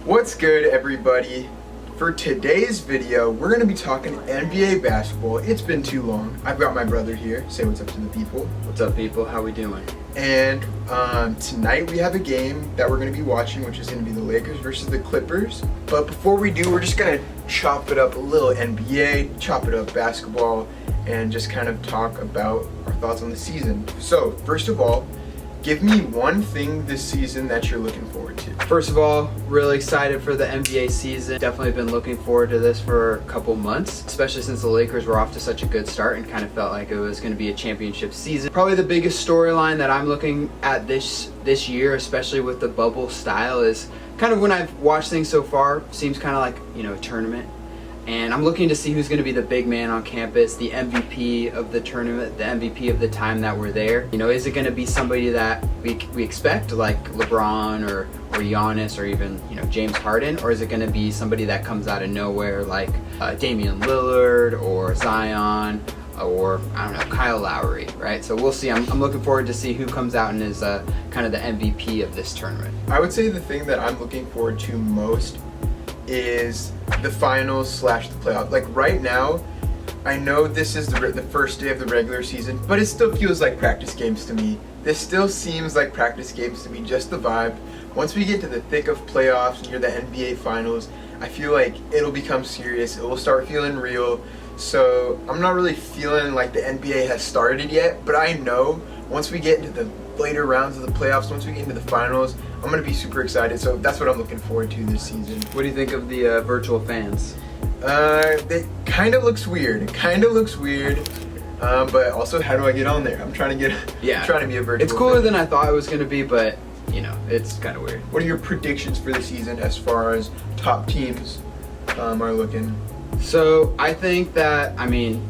What's good, everybody? For today's video, we're going to be talking NBA basketball. It's been too long. I've got my brother here. Say what's up to the people. What's up, people? How we doing? And tonight we have a game that we're going to be watching, which is going to be the Lakers versus the Clippers. But before we do, we're just going to chop it up a little NBA, chop it up basketball, and just kind of talk about our thoughts on the season. So, first of all, give me one thing this season that you're looking forward to. First of all, really excited for the NBA season. Definitely been looking forward to this for a couple months, especially since the Lakers were off to such a good start and kind of felt like it was going to be a championship season. Probably the biggest storyline that I'm looking at this year, especially with the bubble style, is kind of when I've watched things so far, seems kind of like, a tournament. And I'm looking to see who's going to be the big man on campus, the MVP of the tournament, the MVP of the time that we're there. Is it going to be somebody that we expect, like LeBron or Giannis or even, James Harden? Or is it going to be somebody that comes out of nowhere like Damian Lillard or Zion or, I don't know, Kyle Lowry, right? So we'll see. I'm looking forward to see who comes out and is kind of the MVP of this tournament. I would say the thing that I'm looking forward to most is the finals / the playoff. Like right now, I know this is the first day of the regular season, but it still feels like practice games to me. This still seems like practice games to me, just the vibe. Once we get to the thick of playoffs and you're the NBA finals, I feel like it'll become serious. It will start feeling real. So I'm not really feeling like the NBA has started yet, but I know once we get into the later rounds of the playoffs, once we get into the finals, I'm going to be super excited. So that's what I'm looking forward to this season. What do you think of the virtual fans? It kind of looks weird. But also, how do I get on there? I'm trying to be a virtual It's cooler fan. than I thought it was going to be, but, it's kind of weird. What are your predictions for the season as far as top teams are looking? So I think that,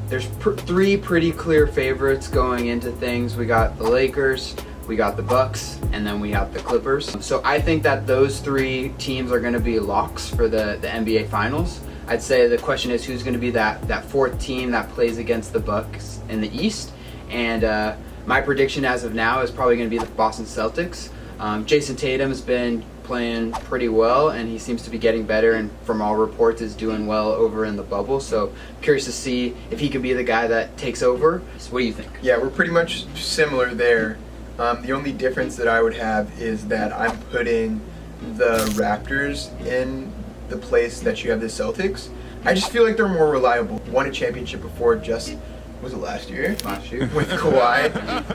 there's three pretty clear favorites going into things. We got the Lakers, we got the Bucks, and then we have the Clippers. So I think that those three teams are going to be locks for the NBA Finals. I'd say the question is who's going to be that fourth team that plays against the Bucks in the East. And my prediction as of now is probably going to be the Boston Celtics. Jason Tatum's been playing pretty well, and he seems to be getting better, and from all reports is doing well over in the bubble. So curious to see if he could be the guy that takes over. So what do you think? Yeah, we're pretty much similar there. The only difference that I would have is that I'm putting the Raptors in the place that you have the Celtics. I just feel like they're more reliable. Won a championship before, was it last year? Last year. With Kawhi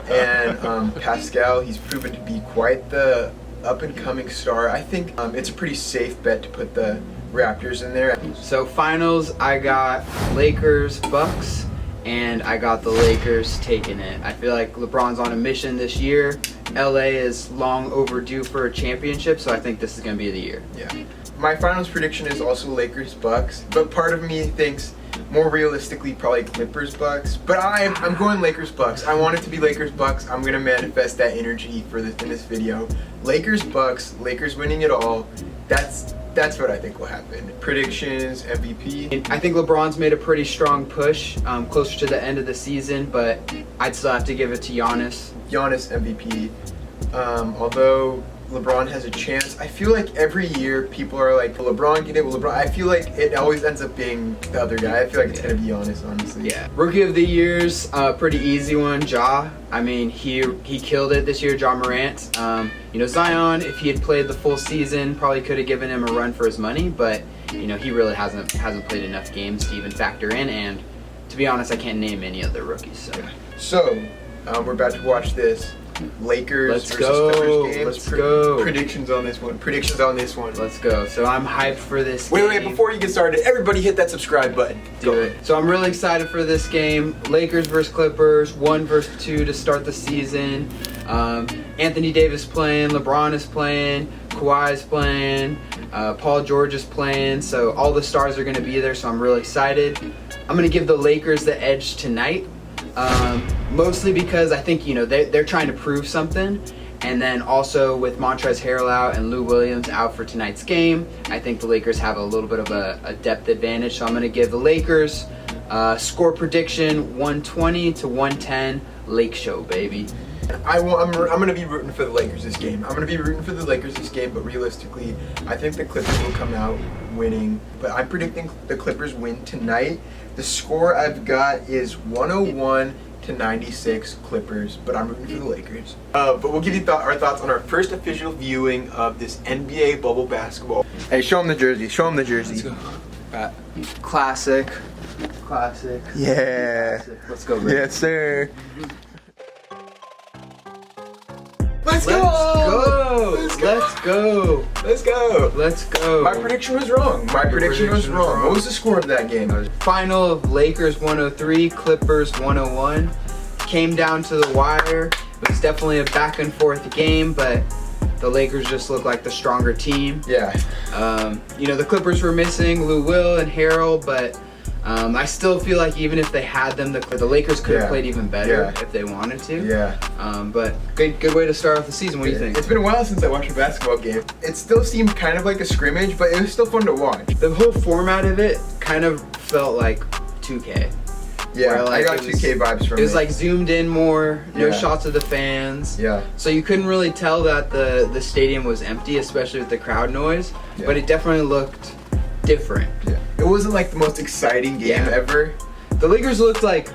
and Pascal. He's proven to be quite the up-and-coming star. I think it's a pretty safe bet to put the Raptors in there. So finals, I got Lakers, Bucks, and I got the Lakers taking it. I feel like LeBron's on a mission this year. LA is long overdue for a championship, so I think this is going to be the year. Yeah. My finals prediction is also Lakers, Bucks, but part of me thinks more realistically probably Clippers, Bucks. But I'm going Lakers, Bucks. I want it to be Lakers, Bucks. I'm going to manifest that energy in this video. Lakers, Bucks, Lakers winning it all. That's what I think will happen. Predictions, MVP. I think LeBron's made a pretty strong push closer to the end of the season, but I'd still have to give it to Giannis. Giannis MVP. Although LeBron has a chance, I feel like every year people are like, will LeBron get it? Will LeBron? I feel like it always ends up being the other guy. I feel like it's going to be Giannis, honestly. Yeah. Rookie of the Year's, pretty easy one, Ja. He killed it this year, Ja Morant. Zion, if he had played the full season, probably could have given him a run for his money, but, he really hasn't played enough games to even factor in, and to be honest, I can't name any other rookies. So, we're about to watch this Lakers versus Clippers game. Let's go. Predictions on this one. Let's go. So I'm hyped for this game. Wait, before you get started, everybody hit that subscribe button. Do it. So I'm really excited for this game. Lakers versus Clippers, 1 versus 2 to start the season. Anthony Davis playing, LeBron is playing, Kawhi is playing, Paul George is playing. So all the stars are going to be there, so I'm really excited. I'm going to give the Lakers the edge tonight. Mostly because I think, they're trying to prove something. And then also with Montrezl Harrell out and Lou Williams out for tonight's game, I think the Lakers have a little bit of a depth advantage. So I'm going to give the Lakers score prediction 120 to 110. Lake Show, baby. I'm gonna be rooting for the Lakers this game. But realistically, I think the Clippers will come out winning. But I'm predicting the Clippers win tonight. The score I've got is 101-96 Clippers, but I'm rooting for the Lakers. But we'll give you our thoughts on our first official viewing of this NBA bubble basketball. Hey, show them the jersey. Let's go. Classic. Yeah. Classic. Let's go, Rick. Yes, sir. Let's go. My prediction was wrong. What was the score of that game? Final of Lakers 103, Clippers 101. Came down to the wire. It was definitely a back and forth game, but the Lakers just looked like the stronger team. Yeah. The Clippers were missing Lou Will and Harold, but I still feel like even if they had them, the Lakers could have played even better if they wanted to. Yeah. But good way to start off the season. What do you think? It's been a while since I watched a basketball game. It still seemed kind of like a scrimmage, but it was still fun to watch. The whole format of it kind of felt like 2K. Yeah, I got 2K vibes from it. It was like zoomed in more, no Yeah. shots of the fans. Yeah. So you couldn't really tell that the stadium was empty, especially with the crowd noise. Yeah. But it definitely looked different. Yeah. It wasn't like the most exciting game ever. The Lakers looked like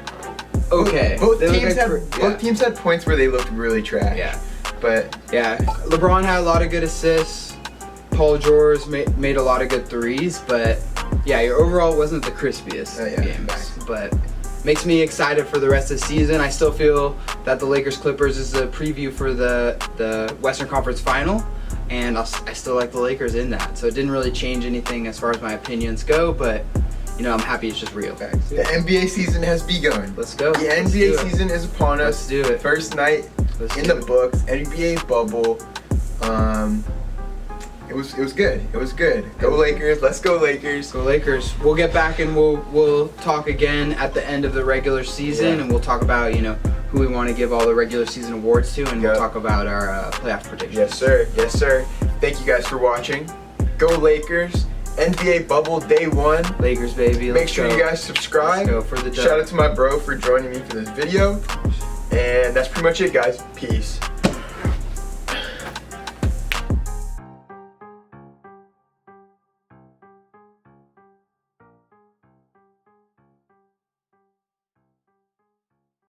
okay. Both They teams looked like had points where they looked really trash. Yeah. But Yeah. LeBron had a lot of good assists. Paul George made a lot of good threes, but yeah, your overall wasn't the crispiest games. Facts. But makes me excited for the rest of the season. I still feel that the Lakers Clippers is a preview for the Western Conference Final, and I still like the Lakers in that. So it didn't really change anything as far as my opinions go, but I'm happy it's just real. The NBA season has begun. Let's go. The NBA season is upon us. Let's do it. First night in the books. NBA bubble. It was good. It was good. Go Lakers. Let's go Lakers. Go Lakers. We'll get back and we'll talk again at the end of the regular season, and we'll talk about who we want to give all the regular season awards to, and we'll talk about our playoff predictions. Yes, sir. Thank you guys for watching. Go Lakers. NBA bubble day 1. Lakers, baby. Make sure you guys subscribe. Let's go for the dub. Shout out to my bro for joining me for this video. And that's pretty much it, guys. Peace.